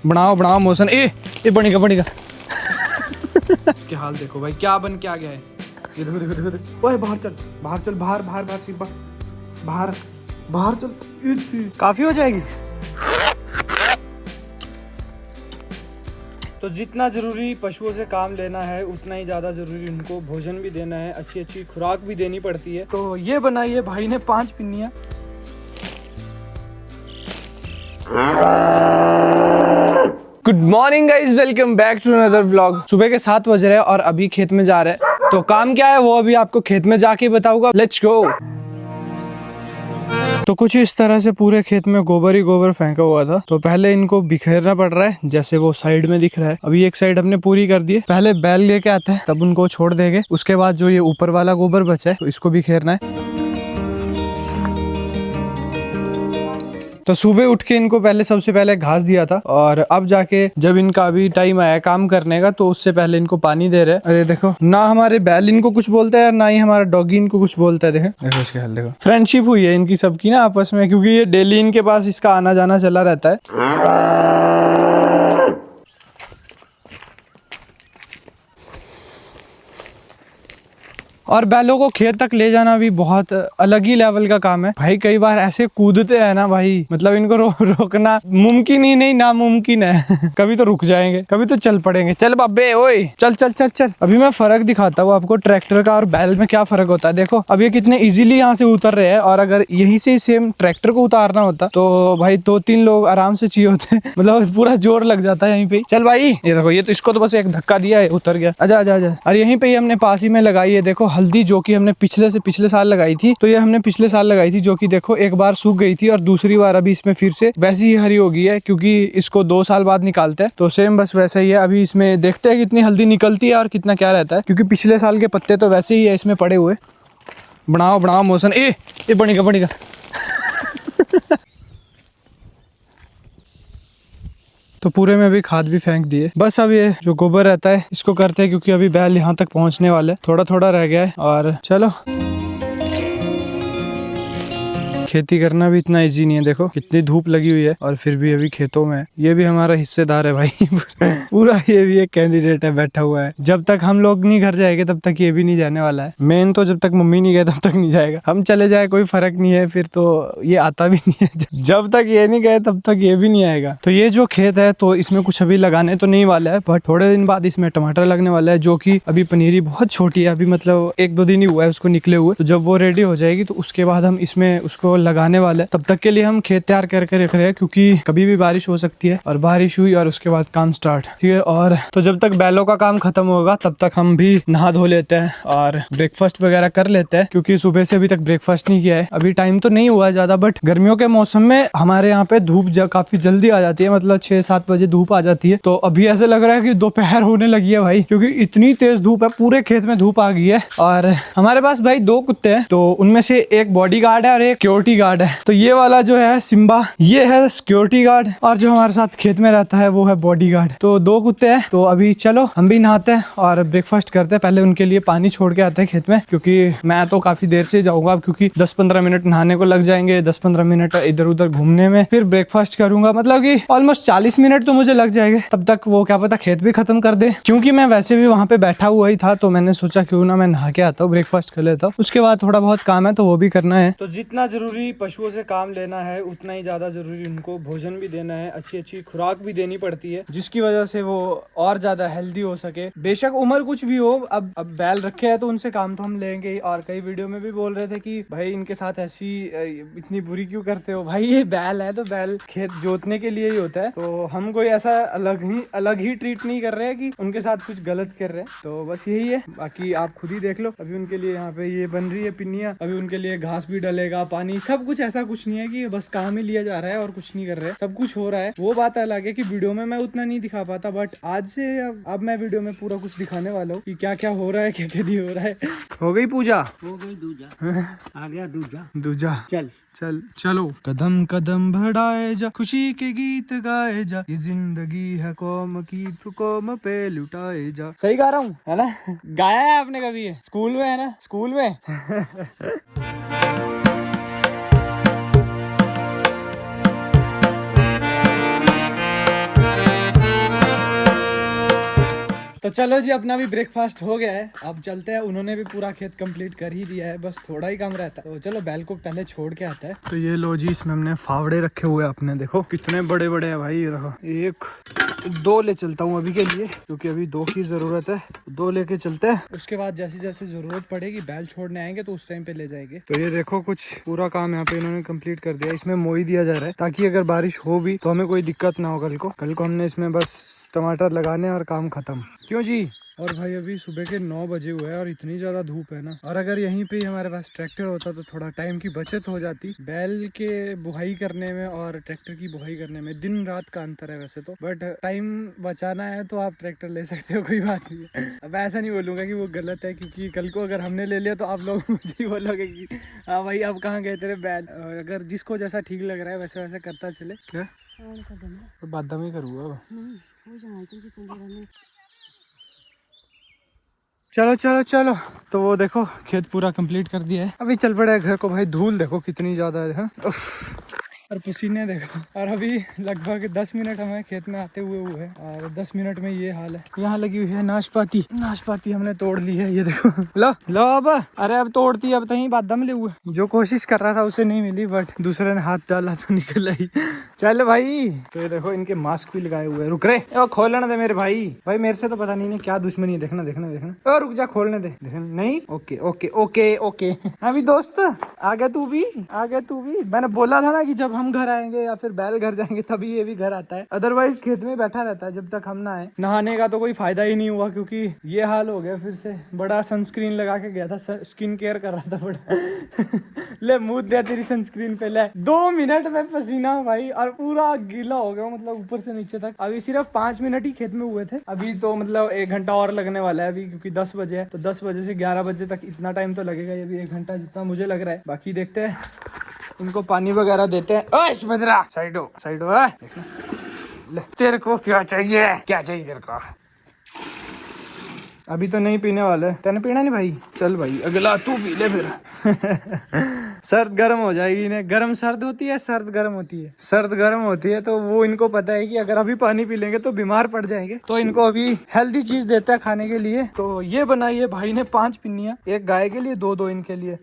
बनाओ बनाओ मोशन। ये बनेगा बनेगा। क्या हाल देखो भाई, क्या बन के आ गया है। ये देखो देखो देखो देखो। ओए बाहर चल बाहर चल, बाहर बाहर बाहर सीख बाहर बाहर चल। काफी हो जाएगी। तो जितना ज़रूरी पशुओं से काम लेना है उतना ही ज़्यादा ज़रूरी उनको भोजन भी देना है, अच्छी अच्छी खुराक भी देनी पड़ती है। तो ये बनाई है भाई ने 5 पिन्नियाँ। Good morning guys, welcome back to another vlog. सुबह के 7 बज रहे हैं और अभी खेत में जा रहे हैं। तो काम क्या है वो अभी आपको खेत में जाके बताऊंगा। Let's go. तो कुछ इस तरह से पूरे खेत में गोबर ही गोबर फेंका हुआ था। तो पहले इनको बिखेरना पड़ रहा है, जैसे वो साइड में दिख रहा है। अभी एक साइड हमने पूरी कर दी है। पहले बैल लेके आते हैं तब उनको छोड़ देंगे। उसके बाद जो ये ऊपर वाला गोबर बचा है तो इसको बिखेरना है। तो सुबह उठ के इनको सबसे पहले घास दिया था और अब जाके जब इनका अभी टाइम आया काम करने का तो उससे पहले इनको पानी दे रहे हैं। अरे देखो ना, हमारे बैल इनको कुछ बोलता है ना ही हमारा डॉगी इनको कुछ बोलता है। देखो इसके हाल देखो। फ्रेंडशिप हुई है इनकी सबकी ना आपस में, क्योंकि ये डेली इनके पास इसका आना जाना चला रहता है। और बैलों को खेत तक ले जाना भी बहुत अलग ही लेवल का काम है भाई। कई बार ऐसे कूदते हैं ना भाई, मतलब इनको रोकना मुमकिन ही नहीं, नामुमकिन है। कभी तो रुक जाएंगे, कभी तो चल पड़ेंगे। चल बाबे ओए, चल चल चल चल। अभी मैं फर्क दिखाता हूँ आपको ट्रैक्टर का और बैल में क्या फर्क होता है। देखो अब ये कितने इजीली यहाँ से उतर रहे हैं, और अगर यहीं से सेम ट्रैक्टर को उतारना होता तो भाई 2-3 लोग आराम से चाहिए होते। मतलब पूरा जोर लग जाता है यहीं पे। चल भाई, ये देखो ये तो इसको तो बस एक धक्का दिया है, उतर गया। आजा आजा आजा। और यहीं पे हमने पास ही में लगाई है देखो हल्दी, जो कि हमने पिछले साल लगाई थी। तो ये हमने पिछले साल लगाई थी, जो कि देखो एक बार सूख गई थी और दूसरी बार अभी इसमें फिर से वैसी ही हरी हो गई है, क्योंकि इसको 2 साल बाद निकालते हैं। तो सेम बस वैसा ही है। अभी इसमें देखते हैं कितनी हल्दी निकलती है और कितना क्या रहता है, क्योंकि पिछले साल के पत्ते तो वैसे ही है इसमें पड़े हुए। बनाओ बनाओ मोशन। ये बनेगा बनेगा। तो पूरे में भी खाद भी फेंक दिए। बस अब ये जो गोबर रहता है इसको करते हैं, क्योंकि अभी बैल यहाँ तक पहुँचने वाले, थोड़ा थोड़ा रह गया है। और चलो, खेती करना भी इतना इजी नहीं है। देखो कितनी धूप लगी हुई है और फिर भी अभी खेतों में। ये भी हमारा हिस्सेदार है भाई। पूरा ये भी एक कैंडिडेट है, बैठा हुआ है। जब तक हम लोग नहीं घर जाएंगे तब तक ये भी नहीं जाने वाला है। मेन तो जब तक मम्मी नहीं गए तब तक नहीं जाएगा। हम चले जाए कोई फर्क नहीं है, फिर तो ये आता भी नहीं है। जब तक ये नहीं गए तब तक ये भी नहीं आएगा। तो ये जो खेत है तो इसमें कुछ अभी लगाने तो नहीं वाला है, बट थोड़े दिन बाद इसमें टमाटर लगने वाला है, जो कि अभी पनीरी बहुत छोटी है। अभी मतलब 1-2 दिन ही हुआ है उसको निकले हुए। तो जब वो रेडी हो जाएगी तो उसके बाद हम इसमें उसको लगाने वाले हैं। तब तक के लिए हम खेत तैयार करके रख रहे हैं, क्योंकि कभी भी बारिश हो सकती है। और बारिश हुई और उसके बाद काम स्टार्ट, ठीक है। और तो जब तक बैलों का काम खत्म होगा तब तक हम भी नहा धो लेते हैं और ब्रेकफास्ट वगैरह कर लेते हैं, क्योंकि सुबह से अभी तक ब्रेकफास्ट नहीं किया है। अभी टाइम तो नहीं हुआ है ज्यादा, बट गर्मियों के मौसम में हमारे यहाँ पे धूप काफी जल्दी आ जाती है, मतलब 6-7 बजे धूप आ जाती है। तो अभी ऐसा लग रहा है कि दोपहर होने लगी है भाई, क्योंकि इतनी तेज धूप है, पूरे खेत में धूप आ गई है। और हमारे पास भाई 2 कुत्ते हैं, तो उनमें से एक बॉडी गार्ड है और एक सिक्योरिटी गार्ड है। तो ये वाला जो है सिम्बा, ये है सिक्योरिटी गार्ड, और जो हमारे साथ खेत में रहता है वो है बॉडी गार्ड। तो 2 कुत्ते हैं। तो अभी चलो हम भी नहाते हैं और ब्रेकफास्ट करते हैं। पहले उनके लिए पानी छोड़ के आते हैं खेत में, क्योंकि मैं तो काफी देर से जाऊंगा, क्योंकि 10-15 मिनट नहाने को लग जाएंगे, 10-15 मिनट इधर उधर घूमने में, फिर ब्रेकफास्ट करूंगा। मतलब कि ऑलमोस्ट 40 मिनट तो मुझे लग जाएंगे। तब तक वो क्या पता खेत भी खत्म कर दे, क्योंकि मैं वैसे भी वहां पे बैठा हुआ ही था। तो मैंने सोचा क्यों ना मैं नहा के आता हूँ, ब्रेकफास्ट कर लेता हूँ, उसके बाद थोड़ा बहुत काम है तो वो भी करना है। तो जितना जरूरी पशुओं से काम लेना है उतना ही ज्यादा जरूरी उनको भोजन भी देना है, अच्छी अच्छी खुराक भी देनी पड़ती है, जिसकी वजह से वो और ज्यादा हेल्दी हो सके। बेशक उम्र कुछ भी हो, अब बैल रखे हैं तो उनसे काम तो हम लेंगे ही। और कई वीडियो में भी बोल रहे थे कि भाई इनके साथ ऐसी इतनी बुरी क्यों करते हो। भाई ये बैल है तो बैल खेत जोतने के लिए ही होता है, तो हम कोई ऐसा अलग ही ट्रीट नहीं कर रहे हैं कि उनके साथ कुछ गलत कर रहे हैं। तो बस यही है, बाकी आप खुद ही देख लो। अभी उनके लिए यहाँ पे ये बन रही है पिन्नियाँ, अभी उनके लिए घास भी डलेगा, पानी सब कुछ। ऐसा कुछ नहीं है कि बस काम ही लिया जा रहा है और कुछ नहीं कर रहे, सब कुछ हो रहा है। वो बात अलग है कि वीडियो में मैं उतना नहीं दिखा पाता, बट आज से अब मैं वीडियो में पूरा कुछ दिखाने वाला हूँ कि क्या क्या हो रहा है, क्या क्या नहीं हो रहा है। हो गई पूजा, हो गई दूजा, आ गया दूजा। चल चल चलो, कदम कदम बढ़ाए जा, खुशी के गीत गाए जा, ये जिंदगी है कौम की तो कौम पे लुटाए जा। सही गा रहा हूँ है ना? गाया है आपने कभी? स्कूल में है ना, स्कूल में। तो चलो जी, अपना भी ब्रेकफास्ट हो गया है, अब चलते हैं। उन्होंने भी पूरा खेत कंप्लीट कर ही दिया है, बस थोड़ा ही काम रहता है। तो चलो बैल को पहले छोड़ के आता है। तो ये लो जी, इसमें हमने फावड़े रखे हुए हैं अपने, देखो कितने बड़े बड़े हैं भाई। ये रखो, एक दो ले चलता हूँ अभी के लिए, क्योंकि अभी दो की जरूरत है। दो लेके चलते हैं, उसके बाद जैसे जैसे जरूरत पड़ेगी बैल छोड़ने आएंगे तो उस टाइम पे ले जाएंगे। तो ये देखो, कुछ पूरा काम यहाँ पे इन्होंने कंप्लीट कर दिया। इसमें मोई दिया जा रहा है ताकि अगर बारिश हो भी तो हमें कोई दिक्कत ना हो। कल को हमने इसमें बस टमाटर लगाने और काम खत्म। क्यों जी? और भाई अभी सुबह के 9 बजे हुए हैं और इतनी ज़्यादा धूप है ना। और अगर यहीं पे ही हमारे पास ट्रैक्टर होता तो थोड़ा टाइम की बचत हो जाती। बैल के बुहाई करने में और ट्रैक्टर की बुहाई करने में दिन रात का अंतर है वैसे तो, बट टाइम बचाना है तो आप ट्रैक्टर ले सकते हो, कोई बात नहीं है। अब ऐसा नहीं बोलूँगा कि वो गलत है, क्योंकि कल को अगर हमने ले लिया तो आप लोग मुझे ही बोलोगे कि हाँ भाई अब कहाँ गए तेरे बैल। अगर जिसको जैसा ठीक लग रहा है वैसे वैसे करता चले। क्या तो बादाम ही करूँगा। चलो चलो चलो, तो वो देखो खेत पूरा कंप्लीट कर दिया है, अभी चल पड़ा है घर को। भाई धूल देखो कितनी ज्यादा है, और पसीने देखो। और अभी लगभग 10 मिनट हमें खेत में आते हुए हुए और 10 मिनट में ये हाल है। यहाँ लगी हुई है नाशपाती हमने तोड़ ली है, ये देखो। लो लो अब, अरे अब तोड़ती, अब तहीं बादाम ले हुए। जो कोशिश कर रहा था उसे नहीं मिली, बट दूसरे ने हाथ डाला तो निकल आई। चल भाई, तो ये देखो इनके मास्क भी लगाए हुए हैं। रुक रे, ओ खोलने दे मेरे भाई मेरे से तो पता नहीं क्या दुश्मनी है। देखना देखना देखना, ओ रुक जा, खोलने दे। नहीं, ओके ओके ओके ओके। अभी दोस्त आ गया तू भी, मैंने बोला था ना कि जब हम घर आएंगे या फिर बैल घर जाएंगे तभी ये भी घर आता है, अदरवाइज खेत में बैठा रहता है जब तक हम ना आए। नहाने का तो कोई फायदा ही नहीं हुआ, क्योंकि ये हाल हो गया फिर से। बड़ा सनस्क्रीन लगा के गया था, स्किन केयर कर रहा था बड़ा। ले मुंह दे तेरी सनस्क्रीन पे, ले 2 मिनट में पसीना भाई, और पूरा गीला हो गया, मतलब ऊपर से नीचे तक। अभी सिर्फ 5 मिनट ही खेत में हुए थे, अभी तो मतलब 1 घंटा और लगने वाला है अभी, क्योंकि 10 बजे है। तो 10 बजे से 11 बजे तक इतना टाइम तो लगेगा, ये भी 1 घंटा जितना मुझे लग रहा है। बाकी देखते हैं, इनको पानी वगैरह देते हैं। ओए सुभद्रा, साइड हो। ले, तेरे को क्या चाहिए तेरे को? अभी तो नहीं पीने वाले, तेने पीना नहीं भाई? चल भाई अगला तू पी ले फिर। सर्द गर्म हो जाएगी ना, गर्म सर्द होती है, सर्द गर्म होती है। सर्द गर्म होती है तो वो इनको पता है कि अगर अभी पानी पी लेंगे तो बीमार पड़ जाएंगे, तो इनको अभी हेल्दी चीज देता है खाने के लिए। तो ये बनाई है भाई ने 5 पिन्नियां, एक गाय के लिए, 2 इनके लिए।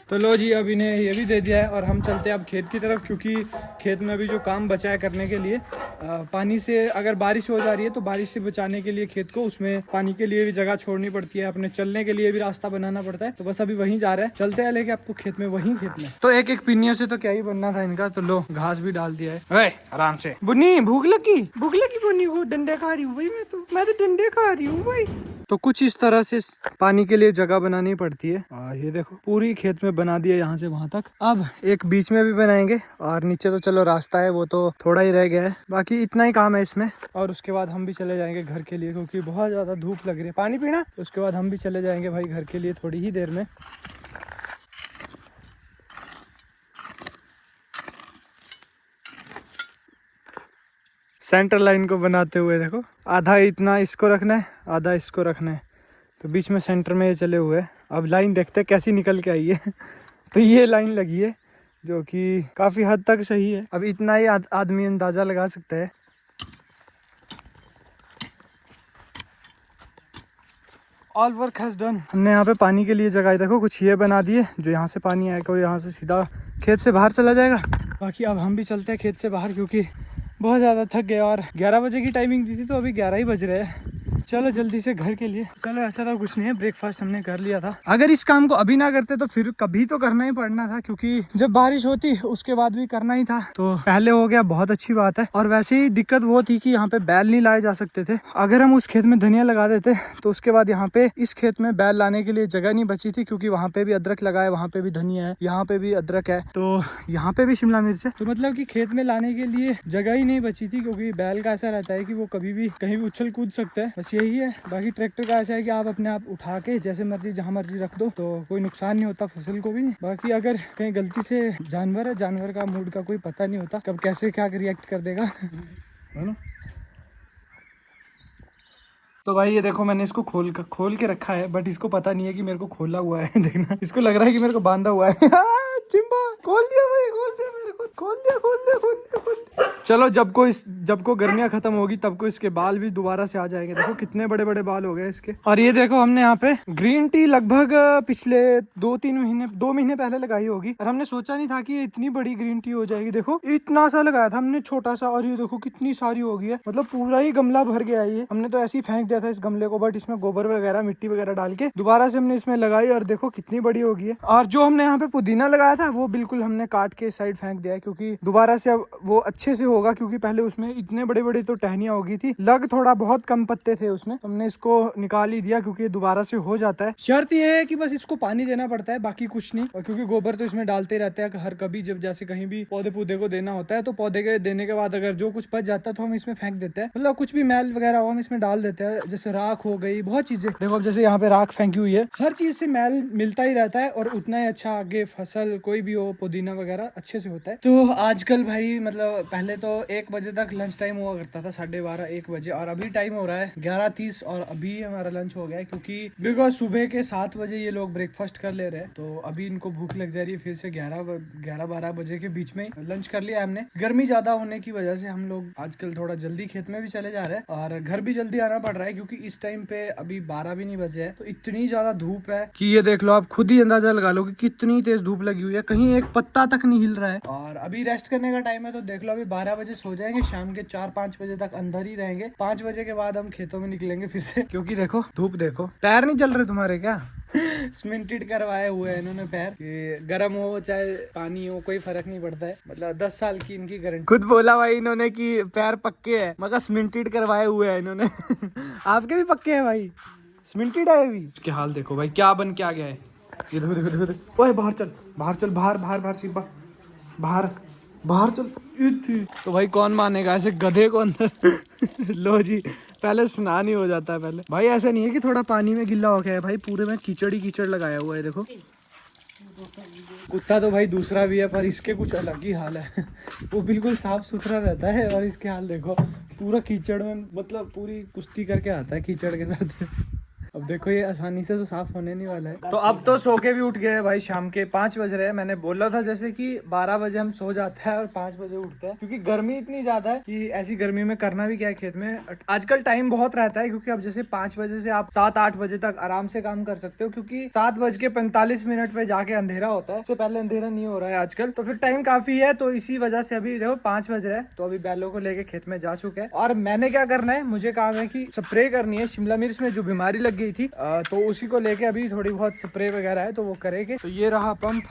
तो लो जी, अब इन्हें ये भी दे दिया है और हम चलते हैं अब खेत की तरफ, क्योंकि खेत में अभी जो काम बचा है करने के लिए, पानी से अगर बारिश हो जा रही है तो बारिश से बचाने के लिए खेत को, उसमें पानी के लिए भी जगह छोड़नी पड़ती है, अपने चलने के लिए भी रास्ता बनाना पड़ता है। तो बस अभी वहीं जा रहे हैं, चलते हैं लेके आपको खेत में, वहीं खेत में। तो एक पिन्नियों से तो क्या ही बनना था इनका। तो लो घास भी डाल दिया है, आराम से। बुन्नी भूख लगी बुन्नी को, डंडे खा रही हूँ भाई, मैं तो डंडे खा रही हूँ भाई। तो कुछ इस तरह से पानी के लिए जगह बनानी पड़ती है, और ये देखो पूरी खेत में बना दिया यहाँ से वहां तक। अब एक बीच में भी बनाएंगे, और नीचे तो चलो रास्ता है, वो तो थोड़ा ही रह गया है, बाकी इतना ही काम है इसमें। और उसके बाद हम भी चले जाएंगे घर के लिए, क्योंकि बहुत ज्यादा धूप लग रही है। पानी पीना, उसके बाद हम भी चले जाएंगे भाई घर के लिए थोड़ी ही देर में। सेंटर लाइन को बनाते हुए देखो, आधा इतना इसको रखना है, आधा इसको रखना है, तो बीच में सेंटर में ये चले हुए हैं। अब लाइन देखते हैं कैसी निकल के आई है। तो ये लाइन लगी है, जो कि काफी हद तक सही है। अब इतना ही आदमी अंदाजा लगा सकता है। All work has done. हमने यहाँ पे पानी के लिए जगह देखो कुछ ये बना दिए, जो यहाँ से पानी आएगा वो यहाँ से सीधा खेत से बाहर चला जाएगा। बाकी अब हम भी चलते हैं खेत से बाहर, क्योंकि बहुत ज़्यादा थक गए, और 11 बजे की टाइमिंग दी थी तो अभी 11 ही बज रहे हैं। चलो जल्दी से घर के लिए। चलो ऐसा तो कुछ नहीं है, ब्रेकफास्ट हमने कर लिया था। अगर इस काम को अभी ना करते तो फिर कभी तो करना ही पड़ना था, क्योंकि जब बारिश होती उसके बाद भी करना ही था। तो पहले हो गया, बहुत अच्छी बात है। और वैसे ही दिक्कत वो थी कि यहाँ पे बैल नहीं लाए जा सकते थे। अगर हम उस खेत में धनिया लगा देते तो उसके बाद यहाँ पे इस खेत में बैल लाने के लिए जगह नहीं बची थी, क्योंकि वहाँ पे भी अदरक लगा है, वहाँ पे भी धनिया है, यहाँ पे भी अदरक है, तो यहाँ पे भी शिमला मिर्च है। तो मतलब कि खेत में लाने के लिए जगह ही नहीं बची थी, क्योंकि बैल का ऐसा रहता है कि वो कभी भी कहीं भी उछल कूद सकता है, बस यही है। बाकी ट्रैक्टर का ऐसा है कि आप अपने आप उठा के जैसे मर्जी जहाँ मर्जी रख दो, तो कोई नुकसान नहीं होता फसल को भी नहीं। बाकी अगर कहीं गलती से जानवर है, जानवर का मूड का कोई पता नहीं होता, कब कैसे क्या रिएक्ट कर देगा, है ना। तो भाई ये देखो मैंने इसको खोल के रखा है, बट इसको पता नहीं है कि मेरे को खोला हुआ है। देखना, इसको लग रहा है कि मेरे को बांधा हुआ है। चिंबा खोल दिया भाई, खोल दिया मेरे को, खोल दिया खोल दिया खोल दिया खोल दिया। चलो जब को गर्मियां खत्म होगी तब को इसके बाल भी दोबारा से आ जाएंगे। देखो कितने बड़े बड़े बाल हो गए इसके। और ये देखो हमने यहाँ पे ग्रीन टी लगभग पिछले 2 महीने पहले लगाई होगी, और हमने सोचा नहीं था कि ये इतनी बड़ी ग्रीन टी हो जाएगी। देखो इतना सा लगाया था हमने छोटा सा, और ये देखो कितनी सारी हो गई है, मतलब पूरा ही गमला भर गया है ये। हमने तो ऐसे ही फेंक दिया था इस गमले को, बट इसमें गोबर वगैरह मिट्टी वगैरह डाल के दोबारा से हमने इसमें लगाई, और देखो कितनी बड़ी हो गई है। और जो हमने यहाँ पे पुदीना लगाया था वो बिल्कुल हमने काट के साइड फेंक दिया है, क्योंकि दोबारा से अब वो अच्छे से होगा, क्योंकि पहले उसमें इतने बड़े बड़े तो टहनियां हो गई थी, लग थोड़ा बहुत कम पत्ते थे उसमें। हमने इसको निकाल ही दिया क्योंकि दोबारा से हो जाता है। शर्त ये है कि बस इसको पानी देना पड़ता है, बाकी कुछ नहीं। और क्योंकि गोबर तो इसमें डालते रहते हैं हर कभी, जब जैसे कहीं भी पौधे को देना होता है, तो पौधे के देने के बाद अगर जो कुछ बच जाता है तो हम इसमें फेंक देते हैं। मतलब कुछ भी मैल वगैरह हो हम इसमें डाल देते हैं, जैसे राख हो गई, बहुत चीजें। देखो अब जैसे यहाँ पे राख फेंकी हुई है, हर चीज से मैल मिलता ही रहता है, और उतना ही अच्छा आगे फसल कोई भी हो, पुदीना वगैरह अच्छे से होता है। तो आजकल भाई मतलब पहले तो 1 बजे तक लंच टाइम हुआ करता था, 12:30-1 बजे, और अभी टाइम हो रहा है 11:30, और अभी हमारा लंच हो गया है, क्योंकि बिकॉज सुबह के 7 बजे ये लोग ब्रेकफास्ट कर ले रहे हैं, तो अभी इनको भूख लग जा रही है। फिर से 11-12 बजे के बीच में लंच कर लिया हमने। गर्मी ज्यादा होने की वजह से हम लोग आजकल थोड़ा जल्दी खेत में भी चले जा रहे हैं, और घर भी जल्दी आना पड़ रहा है, क्योंकि इस टाइम पे अभी 12 भी नहीं बजे है, तो इतनी ज्यादा धूप है कि ये देख लो, आप खुद ही अंदाजा लगा लो कि कितनी तेज धूप लगी हुई है, कहीं एक पत्ता तक नहीं हिल रहा है। और अभी रेस्ट करने का टाइम है, तो देख लो अभी 12 बजे सो जाएंगे, शाम के 4-5 बजे तक अंदर ही रहेंगे। 5 बजे के बाद हम खेतों में निकलेंगे फिर से, क्योंकि देखो धूप देखो। पैर नहीं चल रहे तुम्हारे क्या? सीमेंटेड करवाए हुए हैं इन्होंने पैर, कि गर्म हो चाहे पानी हो कोई फर्क नहीं पड़ता है। मतलब 10 साल की इनकी गारंटी। खुद बोला भाई इन्होंने कि पैर पक्के हैं, मगर सीमेंटेड करवाए हुए हैं इन्होंने। आपके भी पक्के हैं भाई, सीमेंटेड है अभी। इसके हाल देखो भाई, क्या बन के आ गया है ये। देखो देखो देखो देखो। ओए बाहर चल, बाहर चल, बाहर बाहर बाहर सीबा, बाहर बाहर चल। तो भाई कौन मानेगा ऐसे गधे को अंदर। लो जी, पहले स्नान ही हो जाता है पहले। भाई ऐसा नहीं है कि थोड़ा पानी में गिल्ला हो गया है, भाई पूरे में कीचड़ ही कीचड़ लगाया हुआ है। देखो कुत्ता तो भाई दूसरा भी है, पर इसके कुछ अलग ही हाल है। वो बिल्कुल साफ सुथरा रहता है, और इसके हाल देखो पूरा कीचड़ में, मतलब पूरी कुश्ती करके आता है कीचड़ के साथ। अब देखो ये आसानी से तो साफ होने नहीं वाला है। तो अब तो सो के भी उठ गए भाई, शाम के 5 बज रहे हैं। मैंने बोला था जैसे कि 12 बजे हम सो जाते हैं और 5 बजे उठते हैं, क्योंकि गर्मी इतनी ज्यादा है कि ऐसी गर्मी में करना भी क्या है खेत में। आजकल टाइम बहुत रहता है, क्योंकि अब जैसे 5 बजे से आप 7-8 बजे तक आराम से काम कर सकते हो, क्योंकि 7:45 पे जाके अंधेरा होता है, उससे पहले अंधेरा नहीं हो रहा है आजकल। तो फिर टाइम काफी है, तो इसी वजह से अभी देखो 5 बज रहे हैं, तो अभी बैलों को लेके खेत में जा चुके हैं। और मैंने क्या करना है, मुझे काम है कि स्प्रे करनी है शिमला मिर्च में जो बीमारी लग गई थी, तो उसी को लेके अभी थोड़ी बहुत स्प्रे वगैरह है, तो वो करेंगे। तो ये रहा पंप।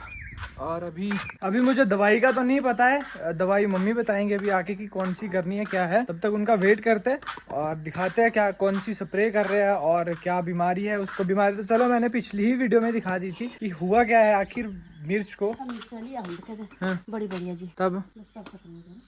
और अभी मुझे दवाई का तो नहीं पता है, दवाई मम्मी बताएंगे अभी आके कि कौन सी करनी है क्या है। तब तक उनका वेट करते हैं और दिखाते हैं क्या कौन सी स्प्रे कर रहे हैं और क्या बीमारी है उसको। बीमारी तो चलो मैंने पिछली ही वीडियो में दिखा दी थी कि हुआ क्या है आखिर मिर्च को। हाँ। बड़ी बढ़िया जी। तब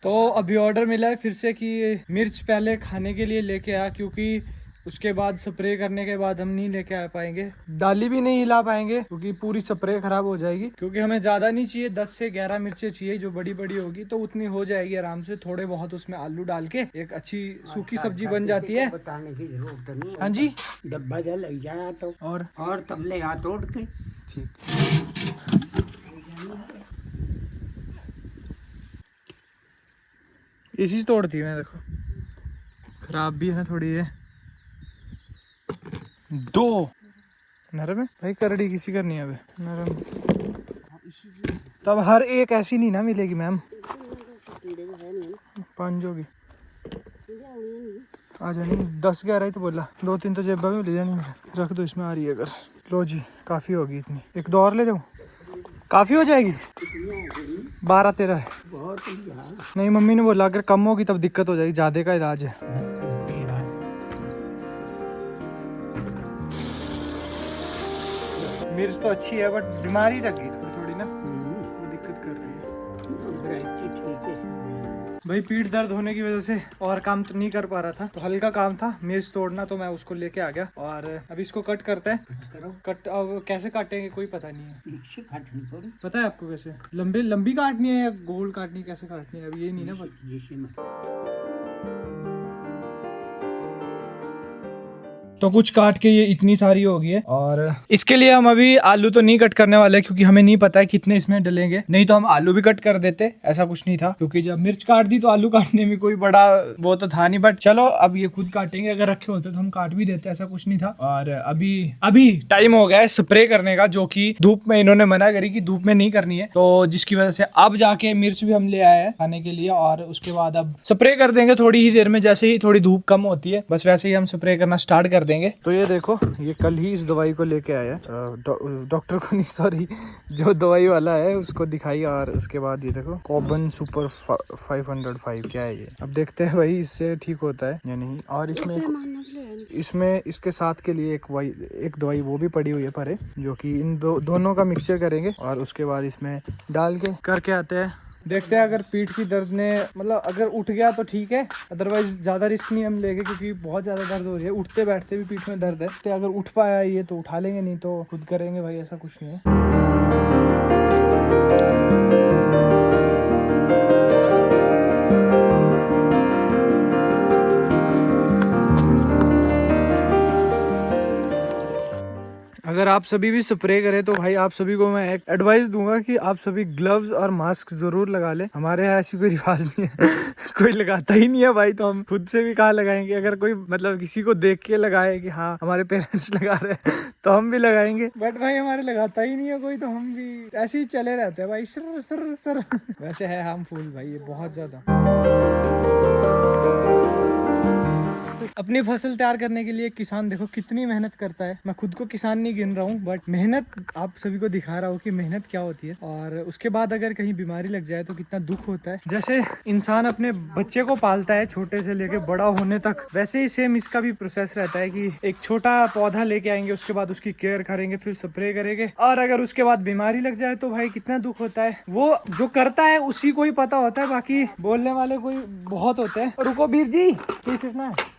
तो अभी ऑर्डर मिला है फिर से कि मिर्च पहले खाने के लिए लेके आ, क्योंकि उसके बाद स्प्रे करने के बाद हम नहीं लेके आ पाएंगे, डाली भी नहीं हिला पाएंगे, क्योंकि पूरी स्प्रे खराब हो जाएगी। क्योंकि हमें ज्यादा नहीं चाहिए, 10 से 11 मिर्चें चाहिए, जो बड़ी बड़ी होगी तो उतनी हो जाएगी आराम से। थोड़े बहुत उसमें आलू डाल के एक अच्छी सूखी सब्जी बन जाती है। बताने की जरूरत नहीं है। हाँ जी, डब्बा जा लग जाए तो और तब ले हाथ तोड़ के ठीक। इसी तोड़ती है, देखो खराब भी है थोड़ी है। 2 नरम है भाई, करड़ी किसी करनी है अभी नरम। तब हर एक ऐसी नहीं ना मिलेगी मैम, 5 होगी आ जानी। 10-11 ही तो बोला, 2-3 तो जेबा में ले जानी। रख दो इसमें आ रही है अगर। लो जी काफी होगी इतनी, एक 2 और ले जाऊँ, काफी हो जाएगी। 12-13 है नहीं, मम्मी ने बोला अगर कम होगी तब दिक्कत हो जाएगी, ज्यादा का इलाज है। मिर्च तो अच्छी है बट बीमारी लग गई थोड़ी ना, वो दिक्कत कर रही है। भाई पीठ दर्द होने की वजह से और काम तो नहीं कर पा रहा था, तो हल्का काम था मिर्च तोड़ना, तो मैं उसको लेके आ गया। और अभी इसको कट करते हैं। कट अब कैसे काटेंगे कोई पता नहीं है। पता है आपको कैसे? लंबी काटनी है या गोल काटनी, कैसे काटनी है अभी ये नहीं ना पता। तो कुछ काट के ये इतनी सारी हो गई है। और इसके लिए हम अभी आलू तो नहीं कट करने वाले क्योंकि हमें नहीं पता है कितने इसमें डलेंगे, नहीं तो हम आलू भी कट कर देते, ऐसा कुछ नहीं था। क्योंकि जब मिर्च काट दी तो आलू काटने में कोई बड़ा वो तो था नहीं, बट चलो अब ये खुद काटेंगे। अगर रखे होते तो हम काट भी देते, ऐसा कुछ नहीं था। और अभी टाइम हो गया है स्प्रे करने का, जो कि धूप में इन्होंने मना करी कि धूप में नहीं करनी है, तो जिसकी वजह से अब जाके मिर्च भी हम ले आए हैं खाने के लिए। और उसके बाद अब स्प्रे कर देंगे थोड़ी ही देर में, जैसे ही थोड़ी धूप कम होती है बस वैसे ही हम स्प्रे करना स्टार्ट कर देंगे। तो ये देखो, ये कल ही इस दवाई को लेके आया, डॉक्टर को नहीं, सॉरी, जो दवाई वाला है उसको दिखाई। और उसके बाद ये देखो कॉबन सुपर 505 क्या है ये, अब देखते हैं भाई इससे ठीक होता है या नहीं। और इसमें इसके साथ के लिए एक दवाई वो भी पड़ी हुई है परे, जो कि इन दोनों का मिक्सचर करेंगे और उसके बाद इसमें डाल के करके आते हैं। देखते हैं अगर पीठ की दर्द ने मतलब अगर उठ गया तो ठीक है, अदरवाइज ज़्यादा रिस्क नहीं हम लेंगे क्योंकि बहुत ज़्यादा दर्द हो रही है, उठते बैठते भी पीठ में दर्द है। तो अगर उठ पाया ये तो उठा लेंगे, नहीं तो खुद करेंगे भाई, ऐसा कुछ नहीं है। अगर आप सभी भी स्प्रे करें तो भाई आप सभी को मैं एक एडवाइस दूंगा कि आप सभी ग्लव्स और मास्क जरूर लगा लें। हमारे यहाँ ऐसी कोई रिवाज नहीं है कोई लगाता ही नहीं है भाई, तो हम खुद से भी कहाँ लगाएंगे। अगर कोई मतलब किसी को देख के लगाए कि हाँ हमारे पेरेंट्स लगा रहे हैं तो हम भी लगाएंगे, बट भाई हमारे लगाता ही नहीं है कोई, तो हम भी ऐसे ही चले रहते हैं भाई, सर सर सर वैसे है हार्मफुल भाई ये बहुत ज्यादा। अपनी फसल तैयार करने के लिए किसान देखो कितनी मेहनत करता है। मैं खुद को किसान नहीं गिन रहा हूँ, बट मेहनत आप सभी को दिखा रहा हूँ कि मेहनत क्या होती है। और उसके बाद अगर कहीं बीमारी लग जाए तो कितना दुख होता है। जैसे इंसान अपने बच्चे को पालता है छोटे से लेके बड़ा होने तक, वैसे ही सेम इसका भी प्रोसेस रहता है कि एक छोटा पौधा लेके आएंगे, उसके बाद उसकी केयर करेंगे, फिर स्प्रे करेंगे, और अगर उसके बाद बीमारी लग जाए तो भाई कितना दुख होता है। वो जो करता है उसी को ही पता होता है, बाकी बोलने वाले कोई बहुत होते हैं। रुको वीर जी, सीखना है।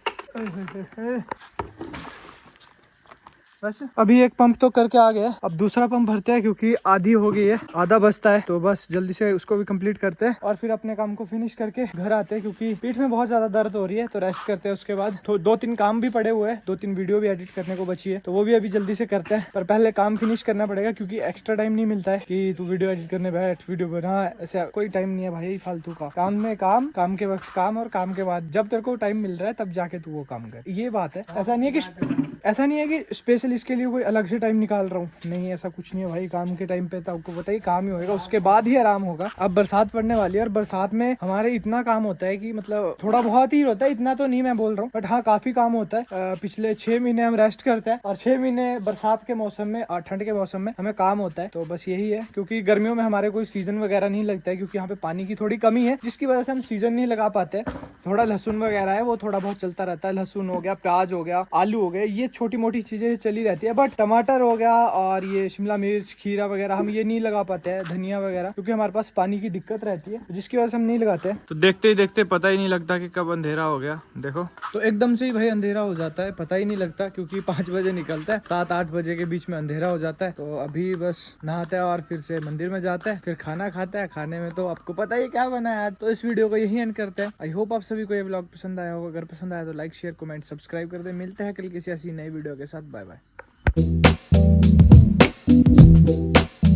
बस अभी एक पंप तो करके आ गया, अब दूसरा पंप भरते हैं क्योंकि आधी हो गई है, आधा बचता है, तो बस जल्दी से उसको भी कंप्लीट करते हैं और फिर अपने काम को फिनिश करके घर आते हैं। क्योंकि पीठ में बहुत ज्यादा दर्द हो रही है तो रेस्ट करते हैं। उसके बाद तो 2-3 काम भी पड़े हुए हैं, 2-3 वीडियो भी एडिट करने को बची है, तो वो भी अभी जल्दी से करते हैं। पर पहले काम फिनिश करना पड़ेगा क्योंकि एक्स्ट्रा टाइम नहीं मिलता है कि तू वीडियो एडिट करने बैठ, वीडियो बना, ऐसा कोई टाइम नहीं है भाई फालतू का। काम में काम के वक्त काम, और काम के बाद जब तेरे को टाइम मिल रहा है तब जाके तू वो काम कर, ये बात है। ऐसा नहीं है कि स्पेशल इसके लिए कोई अलग से टाइम निकाल रहा हूँ, नहीं ऐसा कुछ नहीं है भाई। काम के टाइम पे तो आपको पता ही काम ही होगा, उसके बाद ही आराम होगा। अब बरसात पड़ने वाली है और बरसात में हमारे इतना काम होता है कि मतलब थोड़ा बहुत ही होता है, इतना तो नहीं मैं बोल रहा हूँ, बट हाँ काफी काम होता है। पिछले 6 महीने हम रेस्ट करते हैं और 6 महीने बरसात के मौसम में और ठंड के मौसम में हमें काम होता है। तो बस यही है, क्योंकि गर्मियों में हमारे कोई सीजन वगैरह नहीं लगता है क्योंकि यहाँ पे पानी की थोड़ी कमी है, जिसकी वजह से हम सीजन नहीं लगा पाते। थोड़ा लहसुन वगैरह है वो थोड़ा बहुत चलता रहता है, लहसुन हो गया, प्याज हो गया, आलू हो गए, ये छोटी मोटी चीजें चली रहती है। बट टमाटर हो गया और ये शिमला मिर्च, खीरा वगैरह हम ये नहीं लगा पाते हैं, धनिया वगैरह, क्योंकि हमारे पास पानी की दिक्कत रहती है, जिसकी वजह से हम नहीं लगाते हैं। तो देखते ही देखते पता ही नहीं लगता कि कब अंधेरा हो गया। देखो तो एकदम से ही भाई अंधेरा हो जाता है, पता ही नहीं लगता, क्योंकि 5 बजे निकलता है, 7-8 बजे के बीच में अंधेरा हो जाता है। तो अभी बस नहाता है और फिर से मंदिर में जाता है, फिर खाना खाता है। खाने में तो आपको पता ही क्या बना है आज। तो इस वीडियो को यही एंड करते हैं। आई होप आप सभी को ये व्लॉग पसंद आया होगा। अगर पसंद आया तो लाइक, शेयर, कमेंट, सब्सक्राइब कर दे। मिलते हैं कल किसी ऐसी नई वीडियो के साथ। Bye bye.